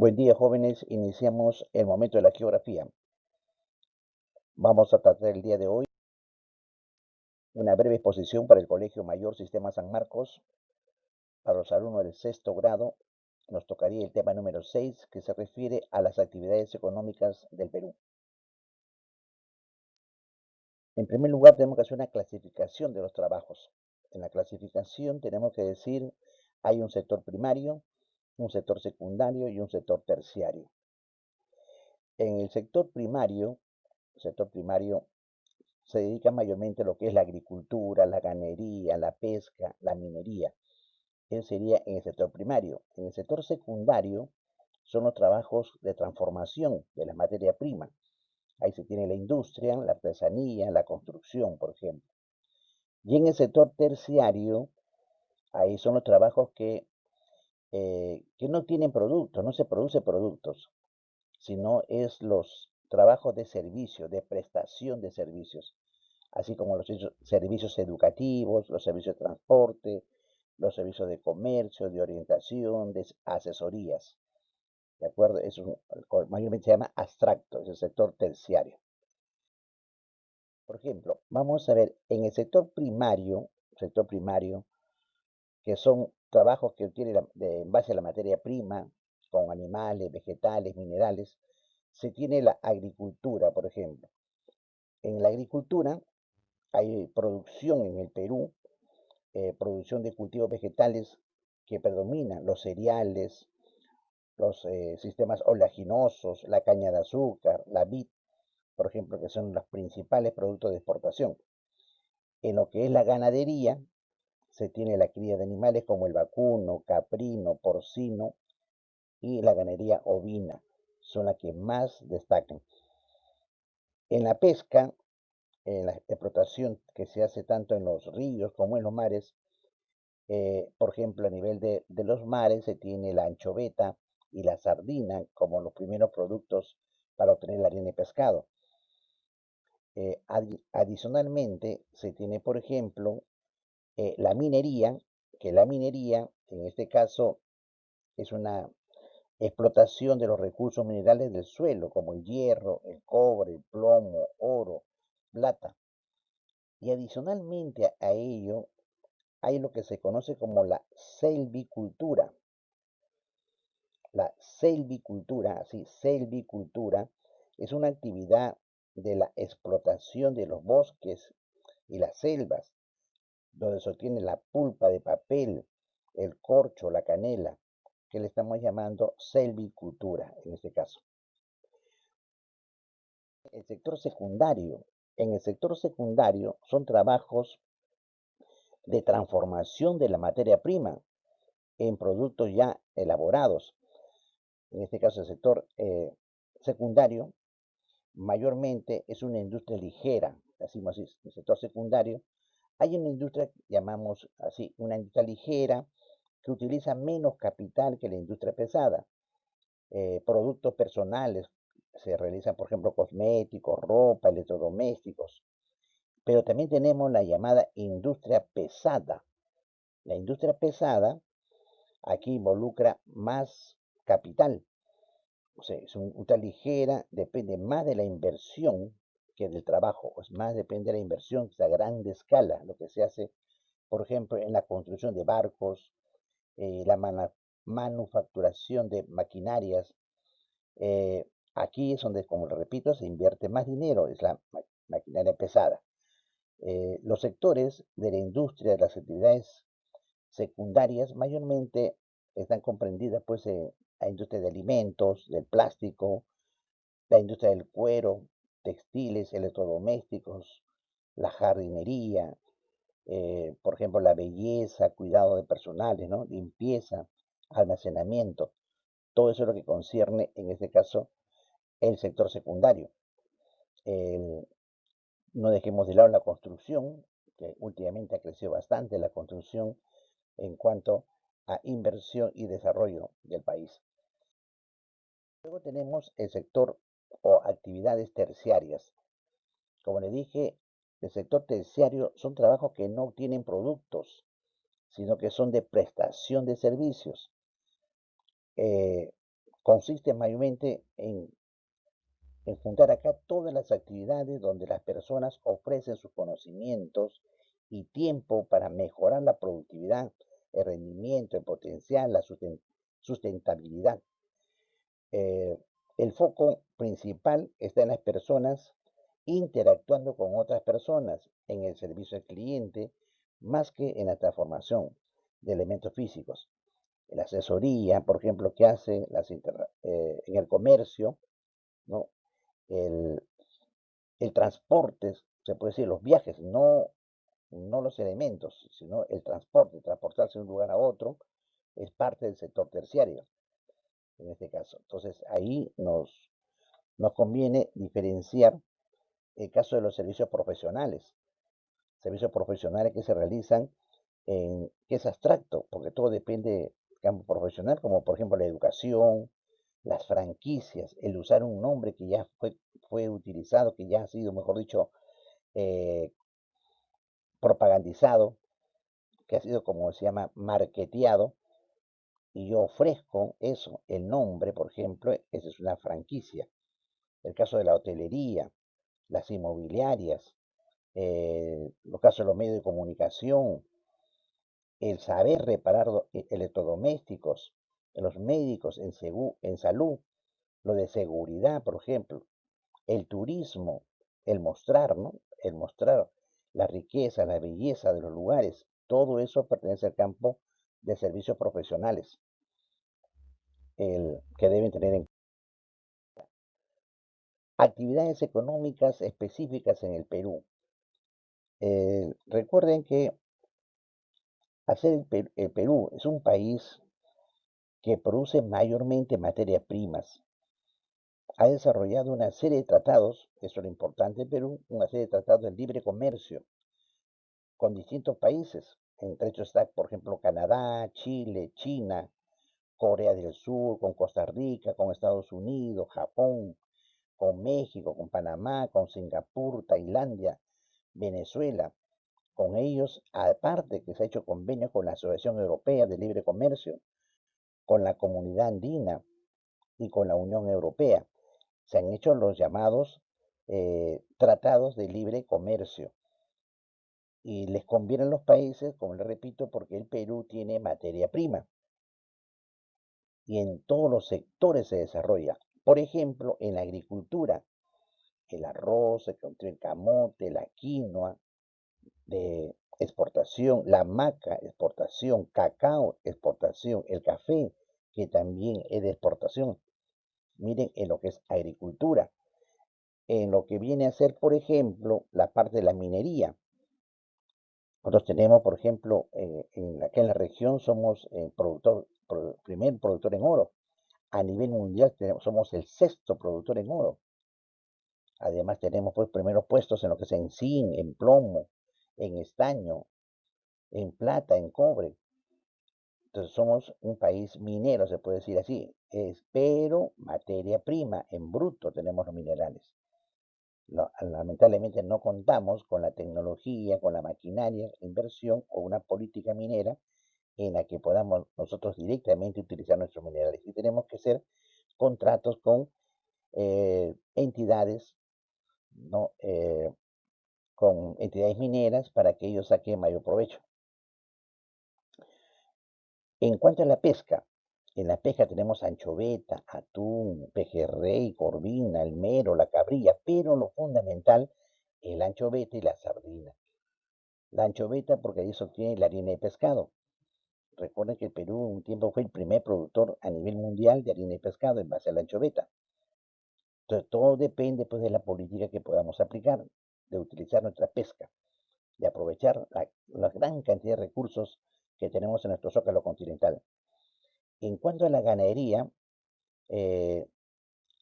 Buen día, jóvenes. Iniciamos el momento de la geografía. Vamos a tratar el día de hoy una breve exposición para el Colegio Mayor Sistema San Marcos. Para los alumnos del sexto grado, nos tocaría el tema número 6, que se refiere a las actividades económicas del Perú. En primer lugar, tenemos que hacer una clasificación de los trabajos. En la clasificación tenemos que decir, hay un sector primario, un sector secundario y un sector terciario. En el sector primario se dedica mayormente a lo que es la agricultura, la ganadería, la pesca, la minería. Eso sería en el sector primario. En el sector secundario son los trabajos de transformación de la materia prima. Ahí se tiene la industria, la artesanía, la construcción, por ejemplo. Y en el sector terciario, ahí son los trabajos que no tienen productos, no se produce productos, sino es los trabajos de servicio, de prestación de servicios, así como los servicios educativos, los servicios de transporte, los servicios de comercio, de orientación, de asesorías. ¿De acuerdo? Mayormente se llama abstracto, es el sector terciario. Por ejemplo, vamos a ver, en el sector primario, que son trabajos que tienen en base a la materia prima, con animales, vegetales, minerales, se tiene la agricultura, por ejemplo. En la agricultura hay producción en el Perú, producción de cultivos vegetales que predominan los cereales, los sistemas oleaginosos, la caña de azúcar, la vid, por ejemplo, que son los principales productos de exportación. En lo que es la ganadería, se tiene la cría de animales como el vacuno, caprino, porcino y la ganadería ovina, son las que más destacan. En la pesca, en la explotación que se hace tanto en los ríos como en los mares, por ejemplo, a nivel de los mares se tiene la anchoveta y la sardina como los primeros productos para obtener la harina de pescado. Adicionalmente, se tiene, por ejemplo, la minería, que la minería, en este caso, es una explotación de los recursos minerales del suelo, como el hierro, el cobre, el plomo, oro, plata. Y adicionalmente a ello, hay lo que se conoce como la selvicultura. La selvicultura, así, selvicultura, es una actividad de la explotación de los bosques y las selvas, donde se obtiene la pulpa de papel, el corcho, la canela, que le estamos llamando selvicultura en este caso. El sector secundario. En el sector secundario son trabajos de transformación de la materia prima en productos ya elaborados. En este caso, el sector secundario mayormente es una industria ligera, decimos así, el sector secundario. Hay una industria, llamamos así, una industria ligera que utiliza menos capital que la industria pesada. Productos personales, se realizan, por ejemplo, cosméticos, ropa, electrodomésticos. Pero también tenemos la llamada industria pesada. La industria pesada aquí involucra más capital. O sea, es una industria ligera, depende más de la inversión que del trabajo. Es más, depende de la inversión, que es a grande escala, lo que se hace, por ejemplo, en la construcción de barcos, la manufacturación de maquinarias. Aquí es donde, como repito, se invierte más dinero, es la maquinaria pesada. Los sectores de la industria de las actividades secundarias mayormente están comprendidas pues la industria de alimentos, del plástico, la industria del cuero, textiles, electrodomésticos, la jardinería, por ejemplo, la belleza, cuidado de personales, ¿no? Limpieza, almacenamiento. Todo eso es lo que concierne, en este caso, el sector secundario. El- no dejemos de lado la construcción, que últimamente ha crecido bastante la construcción en cuanto a inversión y desarrollo del país. Luego tenemos el sector o actividades terciarias. Como le dije, el sector terciario son trabajos que no tienen productos, sino que son de prestación de servicios. Eh, consiste mayormente en juntar acá todas las actividades donde las personas ofrecen sus conocimientos y tiempo para mejorar la productividad, el rendimiento, el potencial, la sustentabilidad. Eh, el foco principal está en las personas interactuando con otras personas, en el servicio al cliente, más que en la transformación de elementos físicos. La asesoría, por ejemplo, que hace en el comercio, ¿no? El, el transporte, se puede decir, los viajes, no los elementos, sino el transporte, transportarse de un lugar a otro, es parte del sector terciario, en este caso. Entonces, ahí nos conviene diferenciar el caso de los servicios profesionales que se realizan, que es abstracto, porque todo depende del campo profesional, como por ejemplo la educación, las franquicias, el usar un nombre que ya fue utilizado, que ya ha sido, mejor dicho, eh, propagandizado, que ha sido como se llama, marketeado, y yo ofrezco eso, el nombre, por ejemplo, esa es una franquicia. El caso de la hotelería, las inmobiliarias, los casos de los medios de comunicación, el saber reparar electrodomésticos, los médicos en salud, lo de seguridad, por ejemplo, el turismo, el mostrar, ¿no? El mostrar la riqueza, la belleza de los lugares, todo eso pertenece al campo de servicios profesionales, el que deben tener en actividades económicas específicas en el Perú. Recuerden que el Perú es un país que produce mayormente materias primas. Ha desarrollado una serie de tratados, eso es lo importante en Perú, una serie de tratados de libre comercio con distintos países. Entre ellos está, por ejemplo, Canadá, Chile, China, Corea del Sur, con Costa Rica, con Estados Unidos, Japón, con México, con Panamá, con Singapur, Tailandia, Venezuela. Con ellos, aparte que se ha hecho convenio con la Asociación Europea de Libre Comercio, con la Comunidad Andina y con la Unión Europea. Se han hecho los llamados tratados de libre comercio y les convienen los países, como les repito, porque el Perú tiene materia prima y en todos los sectores se desarrolla. Por ejemplo, en la agricultura, el arroz, el camote, la quinoa de exportación, la maca, exportación, cacao, exportación, el café, que también es de exportación. Miren en lo que es agricultura, en lo que viene a ser, por ejemplo, la parte de la minería. Nosotros tenemos, por ejemplo, acá en la región somos primer productor en oro. A nivel mundial somos el sexto productor en oro. Además tenemos pues primeros puestos en lo que es en zinc, en plomo, en estaño, en plata, en cobre. Entonces somos un país minero, se puede decir así. Pero materia prima, en bruto tenemos los minerales. Lamentablemente no contamos con la tecnología, con la maquinaria, inversión o una política minera en la que podamos nosotros directamente utilizar nuestros minerales. Y tenemos que hacer contratos con entidades, ¿no? Con entidades mineras para que ellos saquen mayor provecho. En cuanto a la pesca, en la pesca tenemos anchoveta, atún, pejerrey, corvina, el mero, la cabrilla, pero lo fundamental, el anchoveta y la sardina. La anchoveta porque ahí se obtiene la harina de pescado. Recuerden que el Perú un tiempo fue el primer productor a nivel mundial de harina de pescado en base a la anchoveta. Entonces todo depende pues de la política que podamos aplicar, de utilizar nuestra pesca, de aprovechar la gran cantidad de recursos que tenemos en nuestro zócalo continental. En cuanto a eh,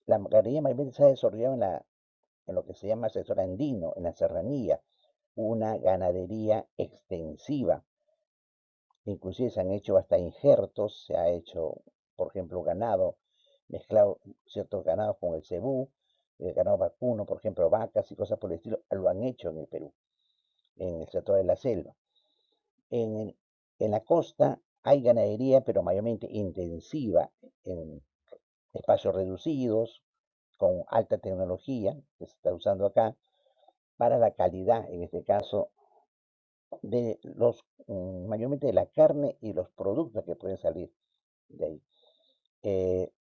la ganadería mayormente se ha desarrollado en lo que se llama sector andino, en la serranía, una ganadería extensiva. Inclusive se han hecho hasta injertos, se ha hecho, por ejemplo, ganado, mezclado ciertos ganados con el cebú, el ganado vacuno, por ejemplo, vacas y cosas por el estilo, lo han hecho en el Perú, en el sector de la selva. En, en la costa hay ganadería, pero mayormente intensiva, en espacios reducidos, con alta tecnología que se está usando acá para la calidad, en este caso, de los, mayormente de la carne y los productos que pueden salir de ahí.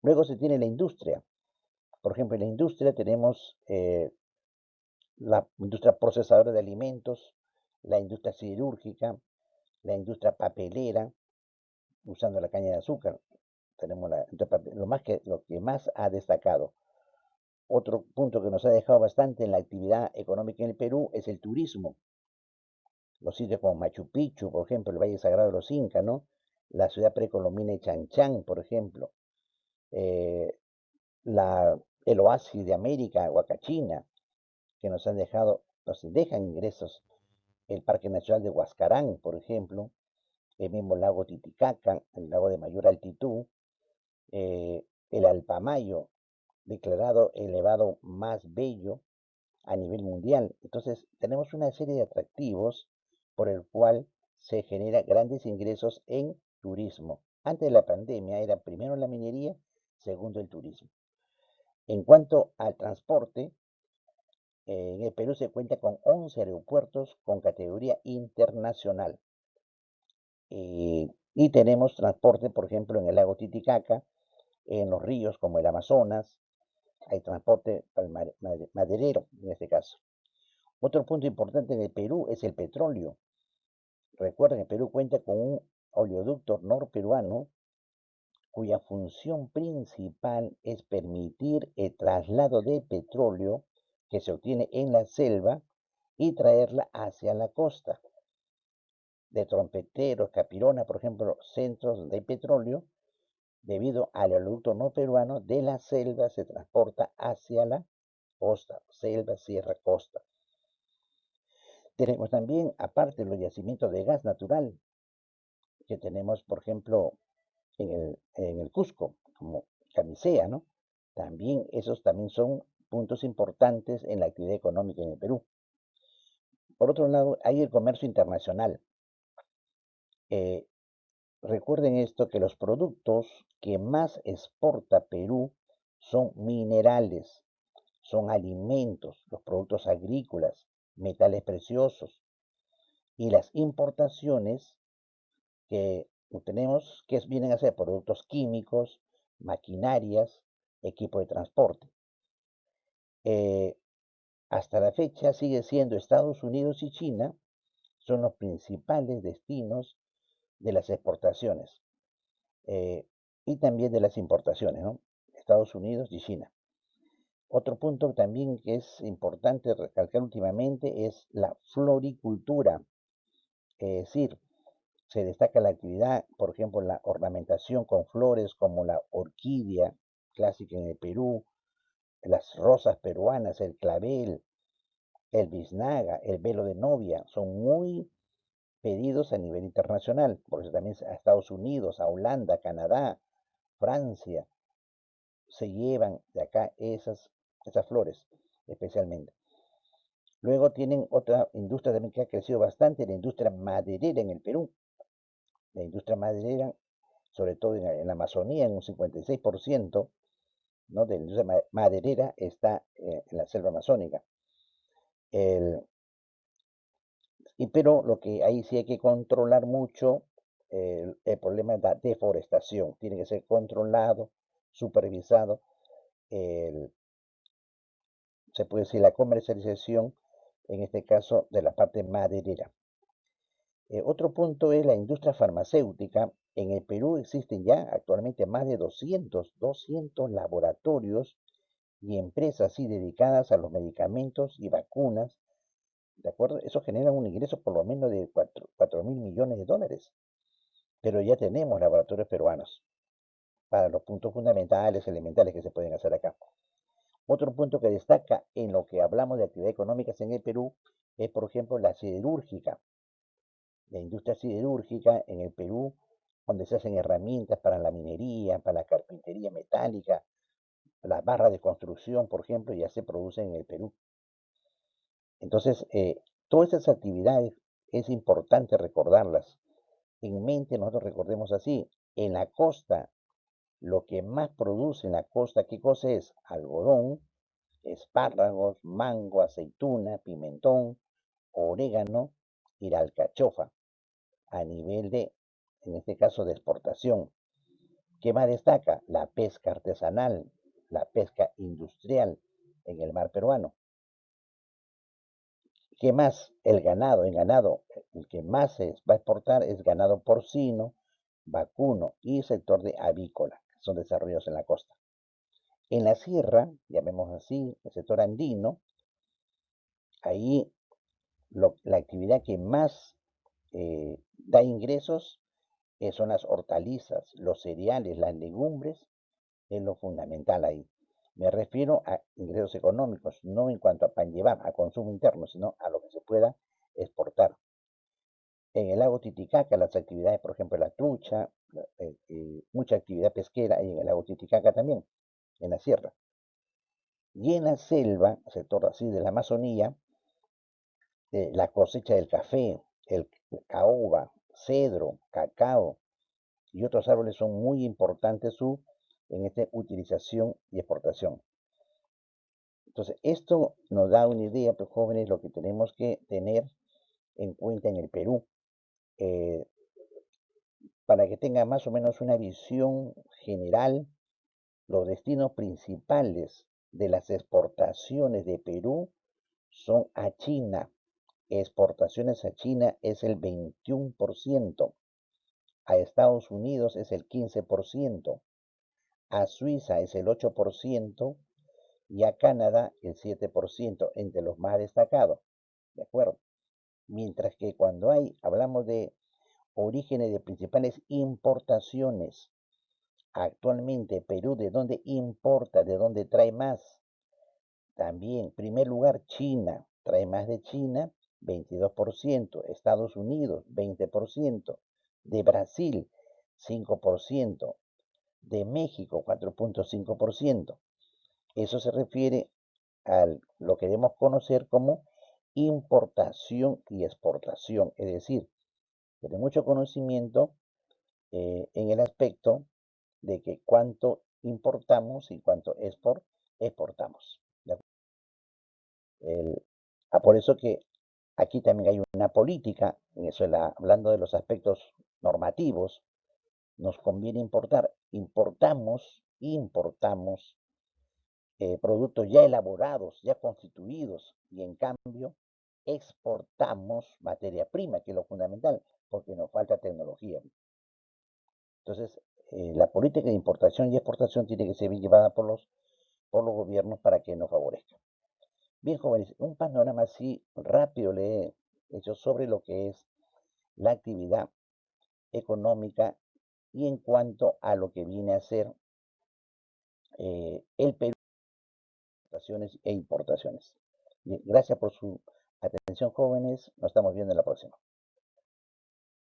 Luego se tiene la industria. Por ejemplo, en la industria tenemos la industria procesadora de alimentos, la industria siderúrgica, la industria papelera, usando la caña de azúcar. Tenemos lo que más ha destacado. Otro punto que nos ha dejado bastante en la actividad económica en el Perú es el turismo. Los sitios como Machu Picchu, por ejemplo, el Valle Sagrado de los Incas, ¿no? La ciudad precolombina de Chanchán, por ejemplo. eh, el oasis de América, Huacachina, que nos dejan ingresos. El Parque Nacional de Huascarán, por ejemplo, el mismo lago Titicaca, el lago de mayor altitud, el Alpamayo, declarado el elevado más bello a nivel mundial. Entonces, tenemos una serie de atractivos por el cual se genera grandes ingresos en turismo. Antes de la pandemia era primero la minería, segundo el turismo. En cuanto al transporte, en el Perú se cuenta con 11 aeropuertos con categoría internacional. Y tenemos transporte, por ejemplo, en el lago Titicaca, en los ríos como el Amazonas, hay transporte maderero en este caso. Otro punto importante en el Perú es el petróleo. Recuerden que el Perú cuenta con un oleoducto norperuano cuya función principal es permitir el traslado de petróleo que se obtiene en la selva y traerla hacia la costa. De Trompeteros, Capirona, por ejemplo, centros de petróleo, debido al oleoducto no peruano, de la selva se transporta hacia la costa, selva, sierra, costa. Tenemos también, aparte, los yacimientos de gas natural que tenemos, por ejemplo, en el Cusco, como Camisea, ¿no? También esos también son puntos importantes en la actividad económica en el Perú. Por otro lado, hay el comercio internacional. Eh, Recuerden esto, que los productos que más exporta Perú son minerales, son alimentos, los productos agrícolas, metales preciosos y las importaciones que tenemos, que vienen a ser productos químicos, maquinarias, equipo de transporte. Eh, Hasta la fecha sigue siendo Estados Unidos y China son los principales destinos de las exportaciones y también de las importaciones, ¿no? Estados Unidos y China. Otro punto también que es importante recalcar últimamente es la floricultura, es decir, se destaca la actividad, por ejemplo, la ornamentación con flores como la orquídea clásica en el Perú, las rosas peruanas, el clavel, el biznaga, el velo de novia, son muy pedidos a nivel internacional, por eso también a Estados Unidos, a Holanda, Canadá, Francia, se llevan de acá esas flores especialmente. Luego tienen otra industria también que ha crecido bastante, la industria maderera en el Perú. La industria maderera, sobre todo en la Amazonía, en un 56%, ¿no? De la industria maderera está en la selva amazónica. El, pero lo que ahí sí hay que controlar mucho el problema de la deforestación. Tiene que ser controlado, supervisado. el- Se puede decir la comercialización, en este caso, de la parte maderera. Otro punto es la industria farmacéutica. En el Perú existen ya actualmente más de 200 laboratorios y empresas sí, dedicadas a los medicamentos y vacunas, ¿de acuerdo? Eso genera un ingreso por lo menos de 4.000 millones de dólares. Pero ya tenemos laboratorios peruanos para los puntos fundamentales, elementales que se pueden hacer acá. Otro punto que destaca en lo que hablamos de actividades económicas en el Perú es, por ejemplo, la siderúrgica. La industria siderúrgica en el Perú, donde se hacen herramientas para la minería, para la carpintería metálica, las barras de construcción, por ejemplo, ya se producen en el Perú. Entonces, todas esas actividades es importante recordarlas. En mente nosotros recordemos así, en la costa Lo que más produce en la costa, ¿qué cosa es? Algodón, espárragos, mango, aceituna, pimentón, orégano y la alcachofa a nivel de, en este caso, de exportación. ¿Qué más destaca? La pesca artesanal, la pesca industrial en el mar peruano. ¿Qué más? El ganado, el que más se va a exportar es ganado porcino, vacuno y sector de avícola, que son desarrollados en la costa. En la sierra, llamemos así, el sector andino, ahí la actividad que más da ingresos son las hortalizas, los cereales, las legumbres, es lo fundamental ahí. Me refiero a ingresos económicos, no en cuanto a pan llevar, a consumo interno, sino a lo que se pueda exportar. En el lago Titicaca, las actividades, por ejemplo, la trucha, mucha actividad pesquera hay en el lago Titicaca también, en la sierra. Y en la selva, sector así de la Amazonía, la cosecha del café, el caoba, cedro, cacao y otros árboles son muy importantes en esta utilización y exportación. Entonces, esto nos da una idea, pues jóvenes, lo que tenemos que tener en cuenta en el Perú, eh, para que tenga más o menos una visión general, los destinos principales de las exportaciones de Perú son a China. Exportaciones a China es el 21%, a Estados Unidos es el 15%, a Suiza es el 8% y a Canadá el 7%, entre los más destacados. ¿De acuerdo? Mientras que cuando hablamos de orígenes de principales importaciones, actualmente Perú, ¿de dónde importa? ¿De dónde trae más? También, primer lugar, China, trae más de China, 22%, Estados Unidos, 20%, de Brasil, 5%, de México, 4.5%. Eso se refiere a lo que debemos conocer como importación y exportación, es decir, tener mucho conocimiento en el aspecto de que cuánto importamos y cuánto exportamos. El- por eso que aquí también hay una política, en eso hablando de los aspectos normativos, nos conviene importamos productos ya elaborados, ya constituidos, y en cambio exportamos materia prima, que es lo fundamental, porque nos falta tecnología. Entonces, la política de importación y exportación tiene que ser bien llevada por los gobiernos para que nos favorezca. Bien, jóvenes, un panorama así rápido le he hecho sobre lo que es la actividad económica y en cuanto a lo que viene a ser el Perú, exportaciones e importaciones. Bien, gracias por su atención, jóvenes. Nos estamos viendo en la próxima.